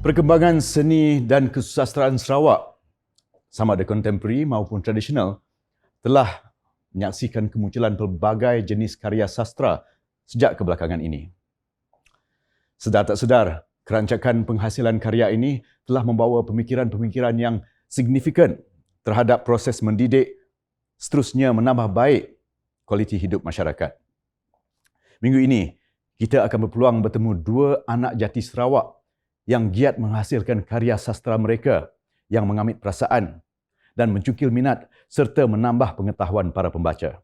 Perkembangan seni dan kesusastraan Sarawak, sama ada kontemporari maupun tradisional, telah menyaksikan kemunculan pelbagai jenis karya sastra sejak kebelakangan ini. Sedar tak sedar, kerancakan penghasilan karya ini telah membawa pemikiran-pemikiran yang signifikan terhadap proses mendidik, seterusnya menambah baik kualiti hidup masyarakat. Minggu ini, kita akan berpeluang bertemu dua anak jati Sarawak yang giat menghasilkan karya sastra mereka yang mengamit perasaan dan mencukil minat serta menambah pengetahuan para pembaca.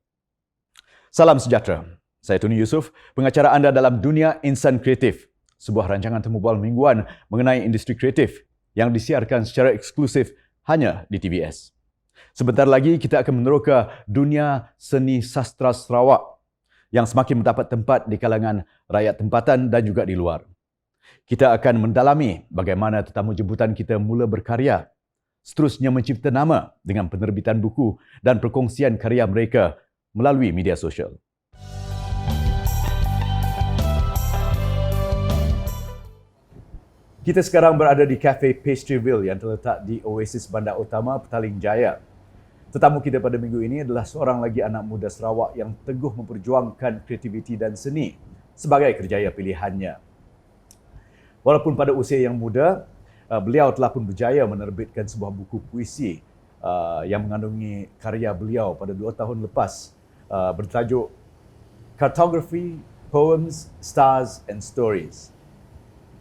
Salam sejahtera. Saya Tony Yusof, pengacara anda dalam Dunia Insan Kreatif, sebuah rancangan temu bual mingguan mengenai industri kreatif yang disiarkan secara eksklusif hanya di TVS. Sebentar lagi kita akan meneroka dunia seni sastra Sarawak yang semakin mendapat tempat di kalangan rakyat tempatan dan juga di luar. Kita akan mendalami bagaimana tetamu jemputan kita mula berkarya, seterusnya mencipta nama dengan penerbitan buku dan perkongsian karya mereka melalui media sosial. Kita sekarang berada di Cafe Pastryville yang terletak di Oasis Bandar Utama, Petaling Jaya. Tetamu kita pada minggu ini adalah seorang lagi anak muda Sarawak yang teguh memperjuangkan kreativiti dan seni sebagai kerjaya pilihannya. Walaupun pada usia yang muda, beliau telah pun berjaya menerbitkan sebuah buku puisi yang mengandungi karya beliau pada 2 tahun lepas bertajuk Cartography, Poems, Stars and Stories.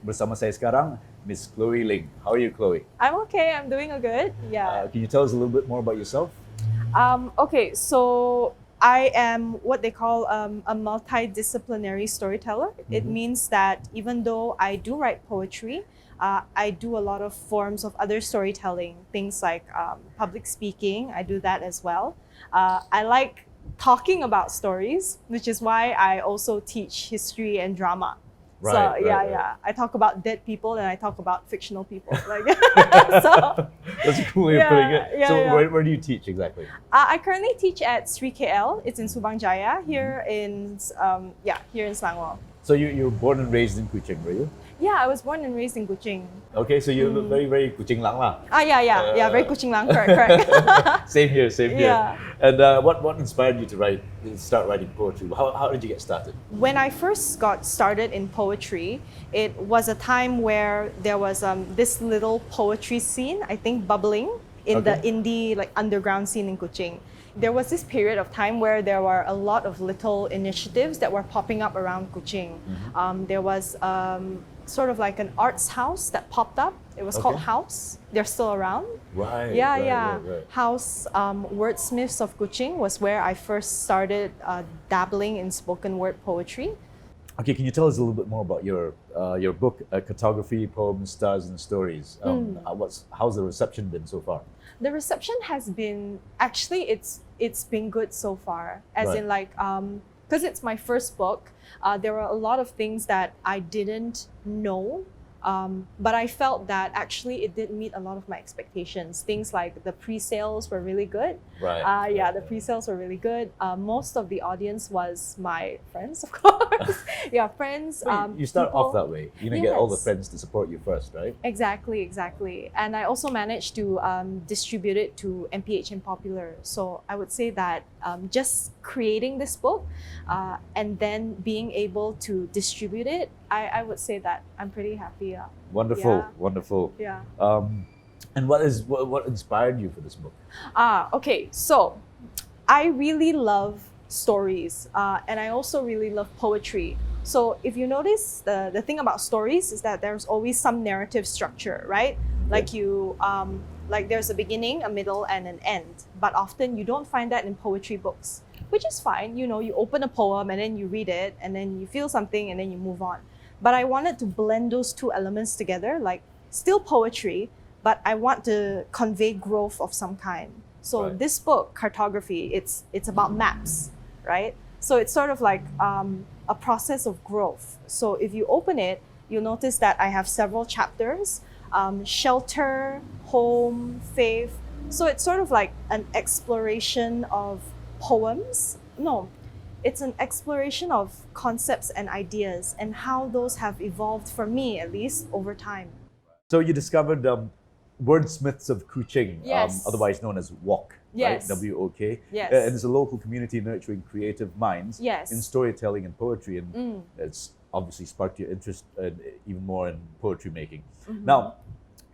Bersama saya sekarang, Miss Chloe Ling. How are you, Chloe? I'm okay. I'm doing good. Yeah. Can you tell us a little bit more about yourself? Okay. So I am what they call a multidisciplinary storyteller. It means that even though I do write poetry, I do a lot of forms of other storytelling. Things like public speaking. I do that as well. I like talking about stories, which is why I also teach history and drama. Right, Yeah. I talk about dead people and I talk about fictional people. Like, so That's a cool way of putting it. yeah, So yeah. where do you teach exactly? I currently teach at Sri KL. It's in Subang Jaya here in Selangor. So you were born and raised in Kuching, were you? Yeah, I was born and raised in Kuching. Okay, so you look very, very Kuching lang lah. Yeah, very Kuching lang, correct. Same here. Yeah. And what inspired you to start writing poetry? How did you get started? When I first got started in poetry, it was a time where there was this little poetry scene, I think, bubbling in the Okay. indie, like underground scene in Kuching. There was this period of time where there were a lot of little initiatives that were popping up around Kuching. There was sort of like an arts house that popped up. It was called Okay. House. They're still around. Right. Yeah. Right. House Wordsmiths of Kuching was where I first started dabbling in spoken word poetry. Okay, can you tell us a little bit more about your book, Cartography, Poems, Stars and Stories? How's the reception been so far? The reception has been actually it's been good so far. As Right. in like because it's my first book, there were a lot of things that I didn't know. But I felt that actually it did meet a lot of my expectations. Things like the pre-sales were really good. Right. The pre-sales were really good. Most of the audience was my friends, of course. Friends. You start people. off that way. You get all the Yes. friends to support you first, right? Exactly. And I also managed to distribute it to MPH and Popular. So I would say that just creating this book and then being able to distribute it, I would say that I'm pretty happy. Wonderful. Yeah. And what inspired you for this book? Okay. So I really love stories and I also really love poetry. So if you notice, the thing about stories is that there's always some narrative structure, right? Like like there's a beginning, a middle, and an end. But often you don't find that in poetry books, which is fine. You know, you open a poem and then you read it and then you feel something and then you move on. But I wanted to blend those two elements together, like still poetry, but I want to convey growth of some kind. So Right. this book, Cartography, it's about maps, right? So it's sort of like a process of growth. So if you open it, you'll notice that I have several chapters, shelter, home, faith. So it's sort of like an exploration of poems. No, it's an exploration of concepts and ideas and how those have evolved for me, at least, over time. So you discovered Wordsmiths of Kuching, Yes. otherwise known as WOK, Yes. right? WOK. Yes. And it's a local community nurturing creative minds Yes. in storytelling and poetry, and Mm. it's obviously sparked your interest even more in poetry making. Mhm. Now,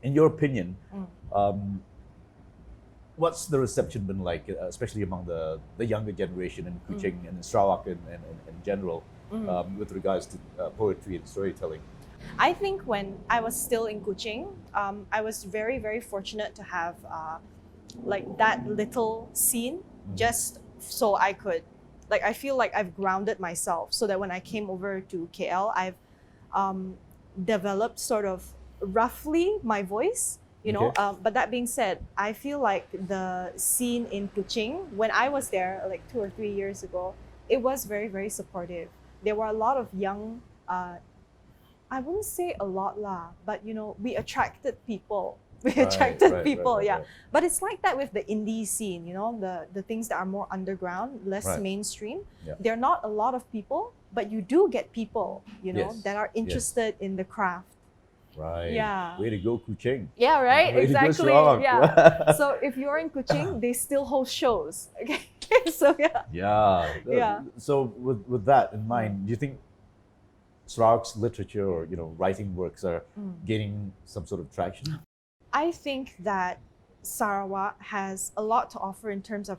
in your opinion, Mm. what's the reception been like, especially among the younger generation in Kuching and in Sarawak in general, with regards to poetry and storytelling? I think when I was still in Kuching, I was very, very fortunate to have like that little scene just so I could, like, I feel like I've grounded myself so that when I came over to KL, I've developed sort of roughly my voice, you know. Okay. But that being said, I feel like the scene in Kuching, when I was there like 2 or 3 years ago, it was very, very supportive. There were a lot of young, I wouldn't say a lot lah, but you know, we attracted people. We attracted people, yeah. right. But it's like that with the indie scene, you know, the things that are more underground, less Right. mainstream. Yeah. There are not a lot of people, but you do get people, you know, Yes. that are interested in the craft. Right. Yeah. Way to go, Kuching. Yeah, right? Way to go, Exactly. Sarawak. Yeah. So if you're in Kuching, they still host shows. Okay. So yeah. Yeah. Yeah. So with that in mind, do you think Sarawak's literature or writing works are gaining some sort of traction? I think that Sarawak has a lot to offer in terms of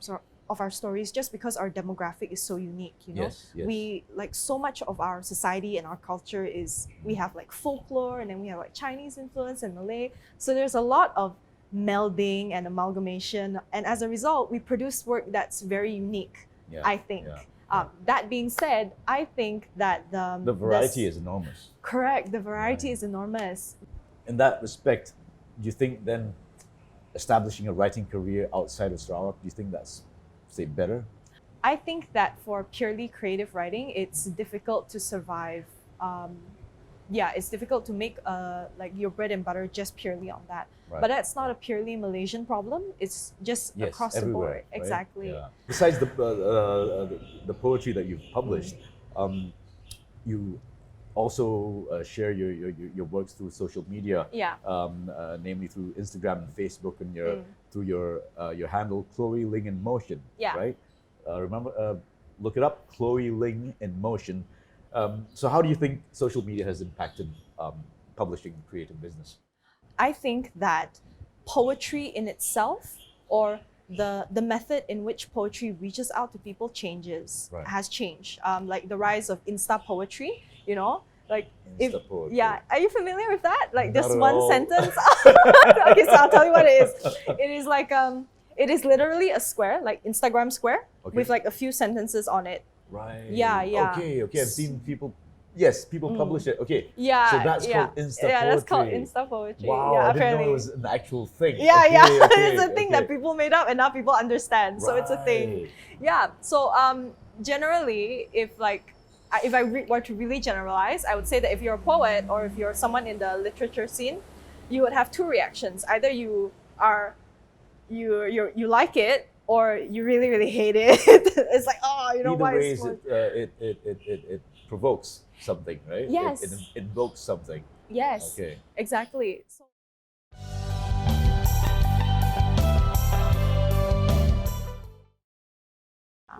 our stories, just because our demographic is so unique. You know, Yes, yes. we like so much of our society and our culture is, we have like folklore, and then we have like Chinese influence and Malay. So there's a lot of melding and amalgamation, and as a result, we produce work that's very unique. Yeah, I think. yeah. That being said, I think that The variety is enormous. correct. The variety Right. is enormous. In that respect, do you think then establishing a writing career outside of Sarawak, do you think that's, say, better? I think that for purely creative writing, it's difficult to survive. It's difficult to make like your bread and butter just purely on that. Right. But that's not a purely Malaysian problem. It's just Yes, across the everywhere, board. right? Exactly. Yeah. Besides the poetry that you've published, you also share your works through social media. Yeah. Namely through Instagram and Facebook, and Mm. through your handle Chloe Ling in Motion. Yeah. Right. Remember, look it up, Chloe Ling in Motion. So how do you think social media has impacted publishing creative business? I think that poetry in itself, or the method in which poetry reaches out to people, Right. has changed. Like the rise of Insta poetry, you know, like if Insta poetry. yeah, are you familiar with that? Like Not this at one all. sentence. Okay, so I'll tell you what it is. It is like it is literally a square, like Instagram square, Okay. with like a few sentences on it. Right. Yeah, yeah. Okay. I've seen people. Yes, people publish it. Okay. Yeah. So that's yeah. called Insta Yeah, that's called poetry. Insta poetry. Wow, yeah, I didn't apparently. know it was an actual thing. Yeah, Okay, yeah. okay, It's a thing that okay. people made up and now people understand. So it's a thing. Right. Yeah. So generally, if I were to really generalize, I would say that if you're a poet or if you're someone in the literature scene, you would have two reactions. Either you like it, or you really, really hate it. It's like, oh, you know, Either why ways, is it provokes something, right? Yes. It invokes something. yes, Okay. exactly. So,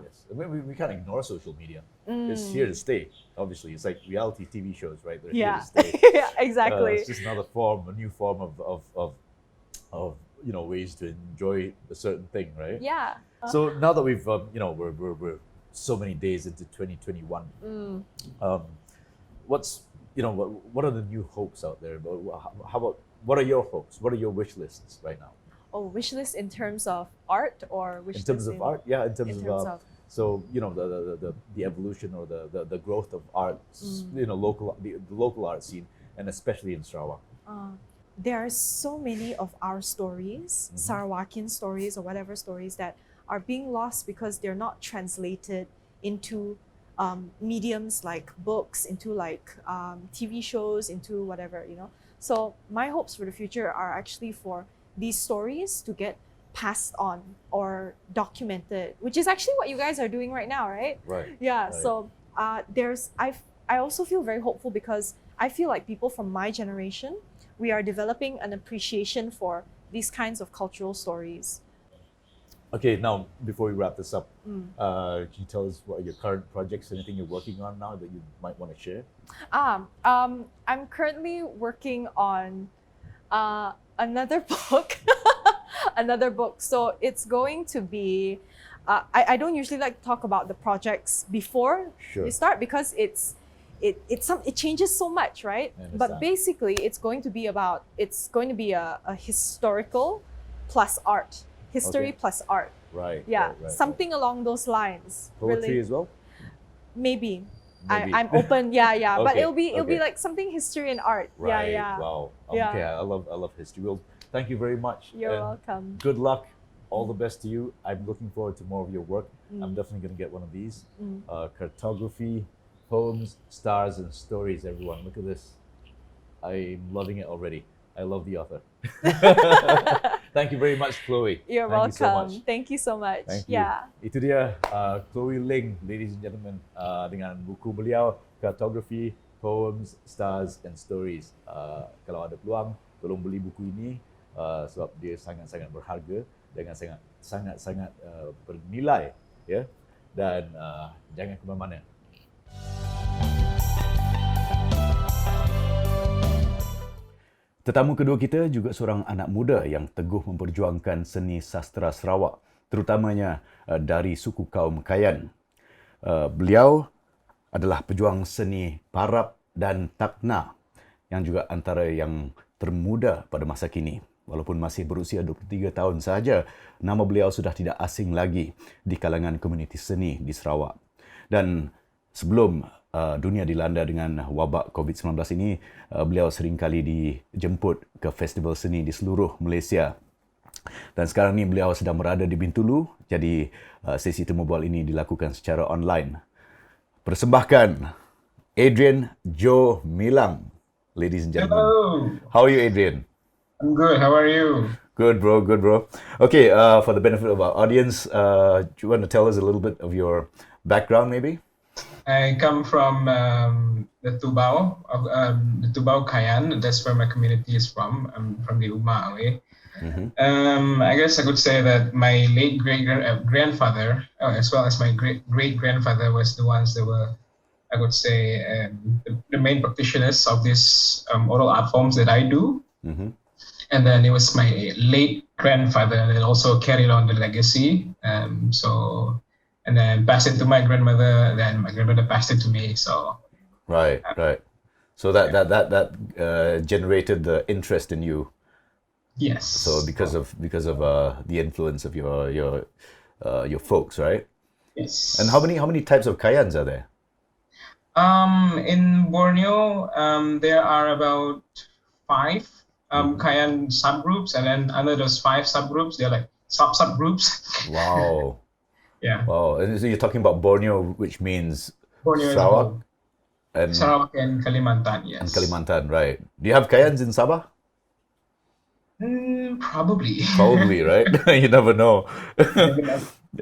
Yes. I mean, we can't ignore social media. Mm. It's here to stay. Obviously, it's like reality TV shows, right? They're yeah, here to stay. yeah, exactly. It's just another form, a new form of ways to enjoy a certain thing, right? Yeah. So now that we've we're so many days into 2021, what are the new hopes out there? How about, what are your hopes? What are your wish lists right now? Oh, wish list in terms of art, or wish In terms list of art, yeah, in terms in of, terms of so the evolution or the growth of art, Mm. the local art scene, and especially in Sarawak. there are so many of our stories, Mhm. Sarawakian stories or whatever stories, that are being lost because they're not translated into mediums like books, into like TV shows, into whatever, you know. So my hopes for the future are actually for these stories to get passed on or documented, which is actually what you guys are doing right now, right? Right. Yeah. Right. So I also feel very hopeful because I feel like people from my generation, we are developing an appreciation for these kinds of cultural stories. Okay, now before we wrap this up, can you tell us what are your current projects, anything you're working on now that you might want to share? I'm currently working on another book. Another book. So it's going to be, I don't usually like to talk about the projects before Sure. we start because it changes so much, right? I understand. But basically it's going to be a historical plus art. History Okay. plus art. Right. Yeah. right. Something along those lines. Poetry really. as well? Maybe. Maybe. I'm open. Yeah. But Okay, it'll be okay. like something history and art. Right. Yeah. Wow. Yeah. Okay, I love history. Well, thank you very much. You're and welcome. Good luck. All the best to you. I'm looking forward to more of your work. Mm. I'm definitely going to get one of these. Cartography, poems, stars, and stories. Everyone, look at this. I'm loving it already. I love the author. Thank you very much, Chloe. You're Thank welcome. You so much. Thank you so much. Thank you. Yeah. Itu dia Chloe Ling, ladies and gentlemen, dengan buku beliau Cartography, Poems, Stars and Stories. Kalau ada peluang, tolong beli buku ini sebab dia sangat-sangat berharga dan sangat-sangat bernilai, ya. Dan jangan ke mana-mana. Tetamu kedua kita juga seorang anak muda yang teguh memperjuangkan seni sastera Sarawak, terutamanya dari suku kaum Kayan. Beliau adalah pejuang seni Parap dan Takna yang juga antara yang termuda pada masa kini. Walaupun masih berusia 23 tahun sahaja, nama beliau sudah tidak asing lagi di kalangan komuniti seni di Sarawak. Dan sebelum dunia dilanda dengan wabak COVID-19 ini, beliau seringkali dijemput ke festival seni di seluruh Malaysia. Dan sekarang ni beliau sedang berada di Bintulu, jadi sesi temu bual ini dilakukan secara online. Persembahkan Adrian Joe Milang, ladies and gentlemen. Hello, How are you, Adrian? I'm good. How are you? Good, bro. Good, bro. Okay, for the benefit of our audience, do you want to tell us a little bit of your background, maybe? I come from the Tubao, the Tubao Kayan. That's where my community is from. I'm from the Uma away. I guess I could say that my late grandfather, as well as my great grandfather, was the ones that were, I would say, the main practitioners of this oral art forms that I do. And then it was my late grandfather that also carried on the legacy. And then passed it to my grandmother. Then my grandmother passed it to me. So Right. So that generated the interest in you. yes. So because of the influence of your folks, right? Yes. And how many types of Kayans are there? In Borneo, there are about 5 Kayan subgroups, and then under those 5 subgroups, they're like subgroups. Wow. Yeah. Wow. And so you're talking about Borneo, which means Borneo is Sarawak all- and Sarawak and Kalimantan, yes. Kalimantan, right? Do you have Kayans in Sabah? Probably. Probably, right? You never know.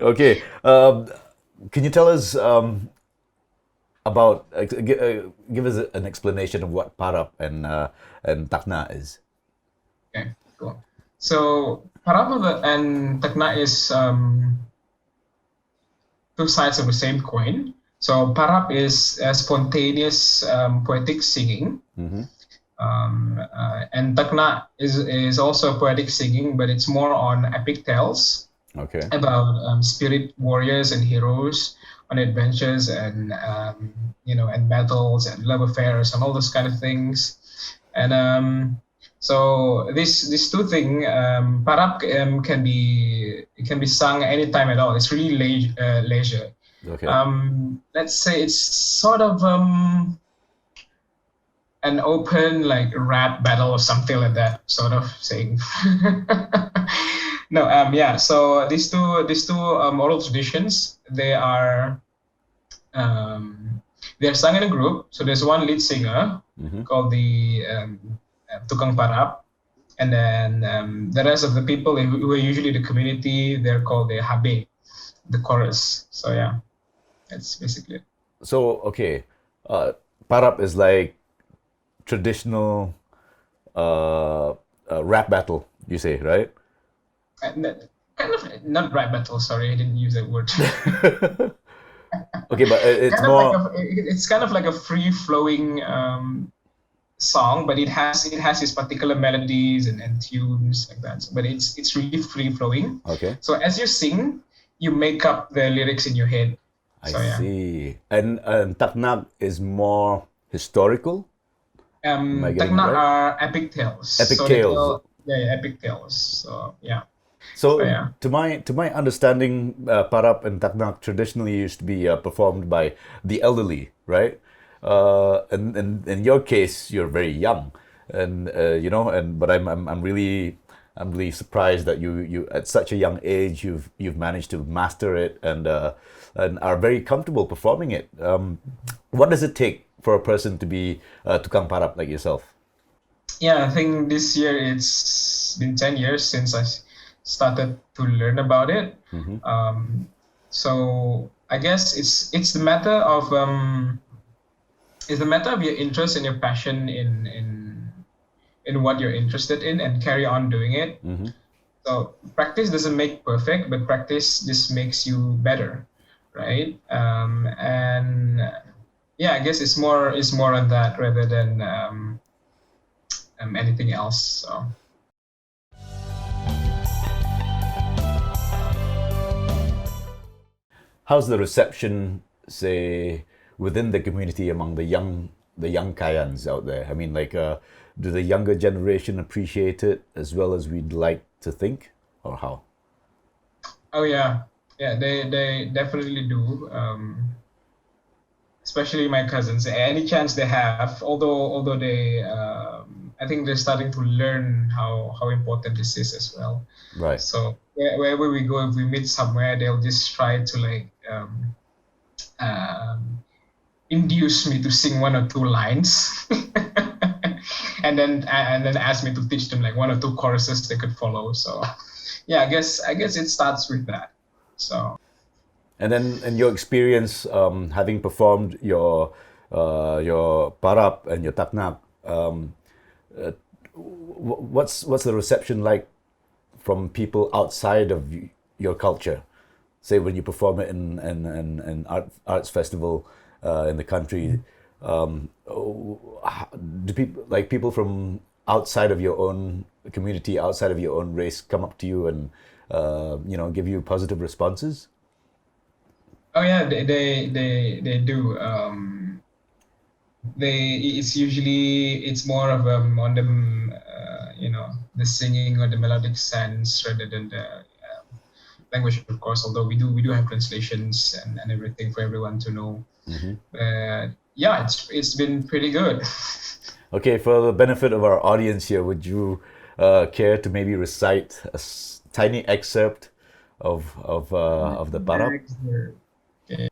Okay. Can you tell us about give us an explanation of what Parap and Takna is? Okay, cool. So Parapa and Takna is 2 sides of the same coin. So Parap is spontaneous poetic singing, and Takna is also poetic singing, but it's more on epic tales Okay. about spirit warriors and heroes on adventures and and battles and love affairs and all those kind of things. And so these 2 things, Parap can be sung anytime at all. It's really leisure. Okay. Let's say it's sort of an open like rap battle or something like that sort of thing. No, yeah. So these two oral traditions, they're sung in a group. So there's one lead singer called the Tukang Parap, and then the rest of the people who are usually the community, they're called the Habe, the chorus. So yeah, that's basically it. So okay, Parap is like traditional rap battle, you say, right? Kind of not rap battle. Sorry, I didn't use that word. Okay, but it's Kind of like more. it's kind of like a free flowing song, but it has its particular melodies and tunes like that. But it's really free flowing. Okay, So as you sing, you make up the lyrics in your head. I So yeah. see. And Taknak is more historical. Am I getting it Tecna right? are epic tales. Epic So they tales. tell yeah, epic tales. So yeah. So So, yeah. to my understanding, Parap and Taknak traditionally used to be performed by the elderly, right? And in your case, you're very young, and but I'm really surprised that you at such a young age you've managed to master it and are very comfortable performing it. What does it take for a person to be tukang parap like yourself? Yeah, I think this year it's been 10 years since started to learn about it. Um, so I guess it's the matter of your interest and your passion in what you're interested in and carry on doing it. So practice doesn't make perfect, but practice just makes you better, right? And yeah, I guess it's more on that rather than anything else. So. How's the reception, say, within the community among the young Kayans out there? I mean, like, do the younger generation appreciate it as well as we'd like to think, or how? Oh yeah, yeah, they definitely do. Especially my cousins. Any chance they have, although they, I think they're starting to learn how important this is as well. Right. So wherever we go, if we meet somewhere, they'll just try to like um, induce me to sing one or two lines, and then ask me to teach them like one or two choruses they could follow. So yeah, I guess it starts with that. So. And then, in your experience, having performed your parap and your taknak, what's the reception like from people outside of your culture? Say when you perform it in an arts festival in the country, do people from outside of your own community, outside of your own race, come up to you and give you positive responses? Oh yeah, they do. It's more of on the the singing or the melodic sense rather than the language, of course. Although we do have translations and everything for everyone to know. But yeah, it's been pretty good. Okay, for the benefit of our audience here, would you care to maybe recite a tiny excerpt of the parap? Okay.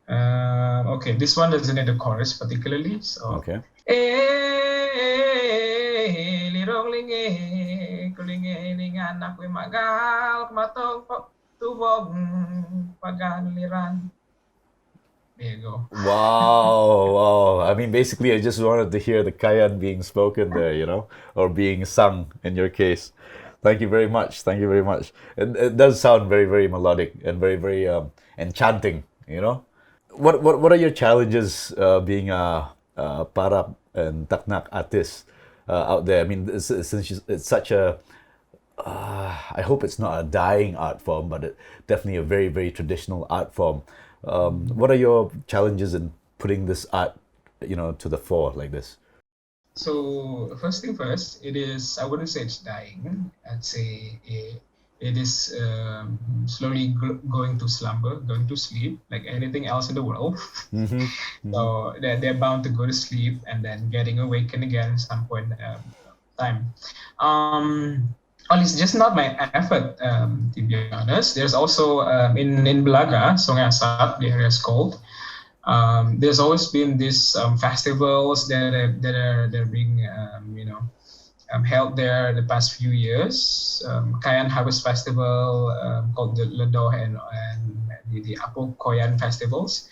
Okay, this one doesn't need a chorus particularly. So. Okay. Lirong lingi kulingi ning anak we magal matong tubog paganliran. There you go. Wow. I mean, basically, I just wanted to hear the Kayan being spoken there, or being sung in your case. Thank you very much. Thank you very much. It does sound very, very melodic and very, very enchanting. What are your challenges being a parap and taknak artist out there? I mean, since it's such a I hope it's not a dying art form, but definitely a very, very traditional art form. What are your challenges in putting this art, to the fore like this? So first thing first, I wouldn't say it's dying. I'd say it is slowly going to slumber, going to sleep, like anything else in the world. So they're bound to go to sleep and then getting awakened again at some point in time. Well, it's just not my effort, to be honest. There's also in Belaga, Sungai Asap, the area is called. There's always been these festivals that are being held there the past few years. Kayan Harvest Festival called the Ledoh and the Apo Koyan festivals.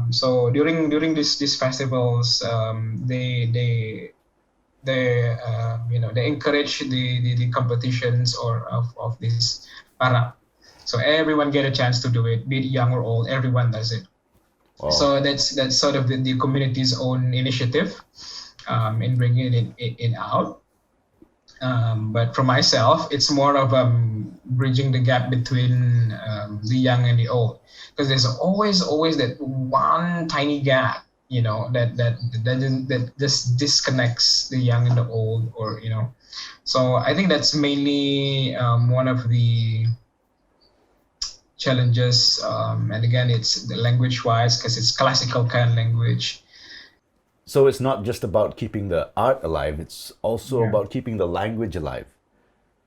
So during these festivals, they they encourage the competitions or of this para. So everyone get a chance to do it, be it young or old. Everyone does it. Wow. So that's sort of the community's own initiative in bringing it out. But for myself, it's more of bridging the gap between the young and the old, because there's always that one tiny gap, that just disconnects the young and the old, or So I think that's mainly one of the challenges, and again, it's the language-wise, because it's classical kind of language. So it's not just about keeping the art alive, it's also about keeping the language alive.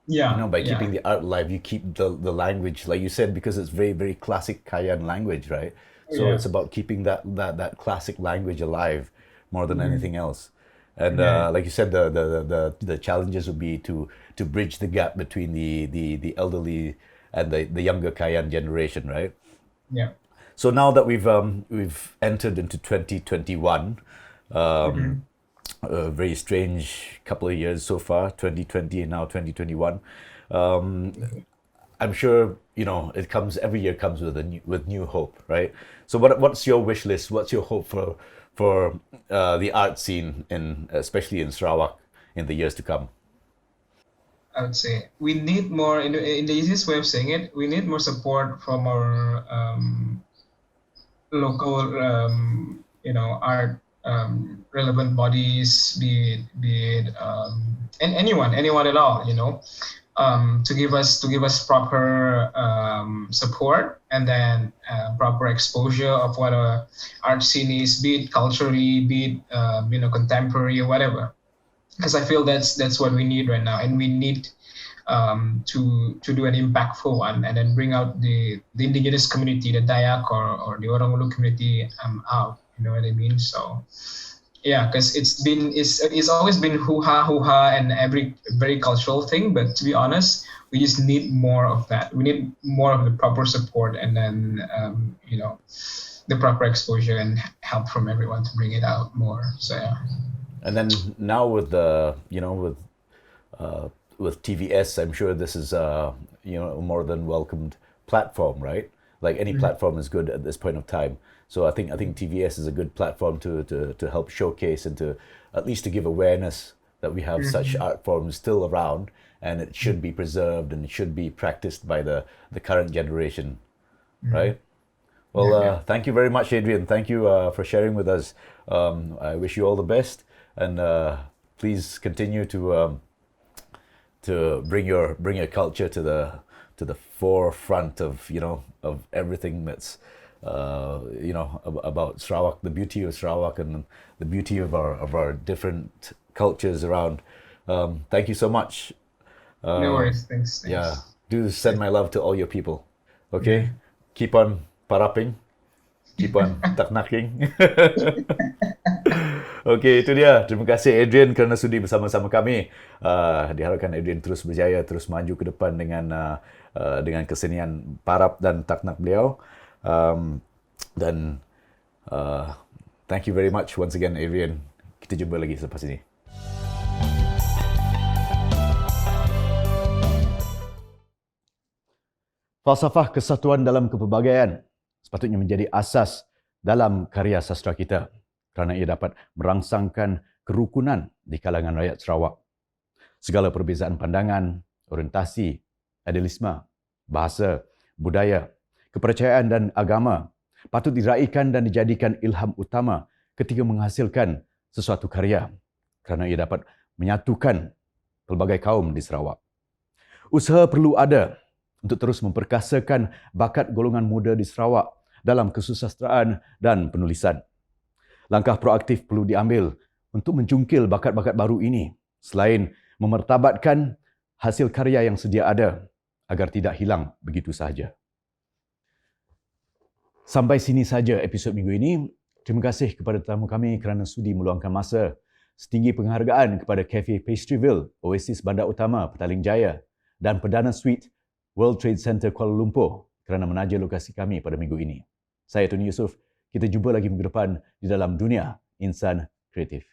Yeah. By keeping the art alive, you keep the language, like you said, because it's very, very classic Kayan language, right? So it's about keeping that classic language alive more than anything else. And like you said, the challenges would be to bridge the gap between the elderly and the younger Kayan generation, right? Yeah. So now that we've entered into 2021, a very strange couple of years so far, 2020 and now 2021. I'm sure it comes every year comes with new hope, right? So what's your wish list? What's your hope for the art scene especially in Sarawak in the years to come? I would say we need more, in the easiest way of saying it, we need more support from our local, art relevant bodies, be it and anyone at all, to give us proper support, and then proper exposure of what a art scene is, be it culturally, be it contemporary or whatever. Because I feel that's what we need right now, and we need to do an impactful one, and then bring out the indigenous community, the Dayak or the Orang Ulu community out. You know what I mean? So yeah, because it's always been hoo-ha, and every very cultural thing. But to be honest, we just need more of that. We need more of the proper support, and then the proper exposure and help from everyone to bring it out more. So yeah. And then now with with TVS, I'm sure this is a more than welcomed platform, right? Like any platform is good at this point of time. So I think TVS is a good platform to help showcase and to at least to give awareness that we have such art forms still around, and it should be preserved and it should be practiced by the current generation, right? Well, thank you very much, Adrian. Thank you for sharing with us. I wish you all the best, and please continue to bring your culture to the forefront of of everything that's about Sarawak, the beauty of Sarawak, and the beauty of our different cultures around. Thank you so much. No worries. Thanks. Yeah, do send my love to all your people. Okay, keep on paraping, keep on taknaking. Okey, itu dia. Terima kasih Adrian kerana sudi bersama-sama kami. Diharapkan Adrian terus berjaya, terus maju ke depan dengan kesenian parap dan taknak beliau. Dan thank you very much once again, Adrian. Kita jumpa lagi selepas ini. Falsafah kesatuan dalam kepelbagaian sepatutnya menjadi asas dalam karya sastra kita, kerana ia dapat merangsangkan kerukunan di kalangan rakyat Sarawak. Segala perbezaan pandangan, orientasi, idealisme, bahasa, budaya, kepercayaan dan agama patut diraikan dan dijadikan ilham utama ketika menghasilkan sesuatu karya, kerana ia dapat menyatukan pelbagai kaum di Sarawak. Usaha perlu ada untuk terus memperkasakan bakat golongan muda di Sarawak dalam kesusastraan dan penulisan. Langkah proaktif perlu diambil untuk mencungkil bakat-bakat baru ini, selain memertabatkan hasil karya yang sedia ada agar tidak hilang begitu sahaja. Sampai sini saja episod minggu ini. Terima kasih kepada tetamu kami kerana sudi meluangkan masa. Setinggi penghargaan kepada Cafe Pastryville, Oasis Bandar Utama, Petaling Jaya, dan Perdana Suite World Trade Center Kuala Lumpur kerana menaja lokasi kami pada minggu ini. Saya Tony Yusof. Kita jumpa lagi minggu depan di dalam dunia insan kreatif.